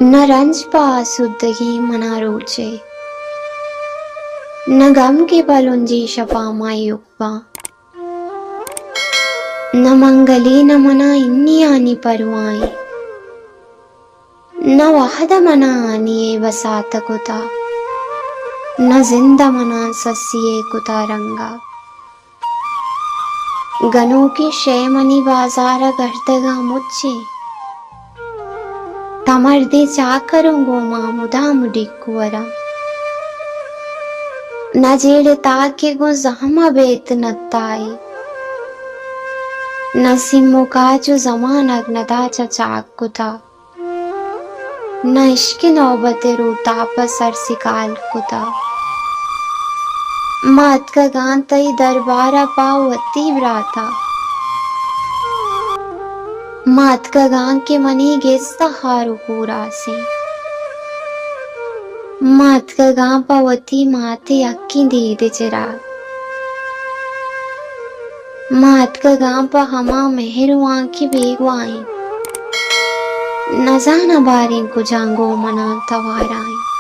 न रंज पा आसुदगी मना रोचे, न गम के पलुंजी शपा मायुक्बा, न मंगली न मना इन्नी आनी परवाई, न वहद मना आनिए वसात कुता, न जिंदा मना ससिए कुता रंगा। गनों की शेमनी बाजारा गर्दगा मुझे, तमर्दे चाकरूंगो मामुदा मुडिकुवरा, न जेड़ ताके गो जहमा बेत नत्ताई, न सिम्मो काचो जमान अग्नदा चाक कुता, न इश्क नौबते रो तापस सरसिकाल कुता। मात का गांतई दरबारा पावती ब्राता, मात का गां के मनी गेस्ता हारू पूरा से, मात का गां पावती माते अक्की दीद चिराग, मात का गां पा हमा मेहरुआ की बेगवाई, न जाना बारी को जांगो मना तवाराई।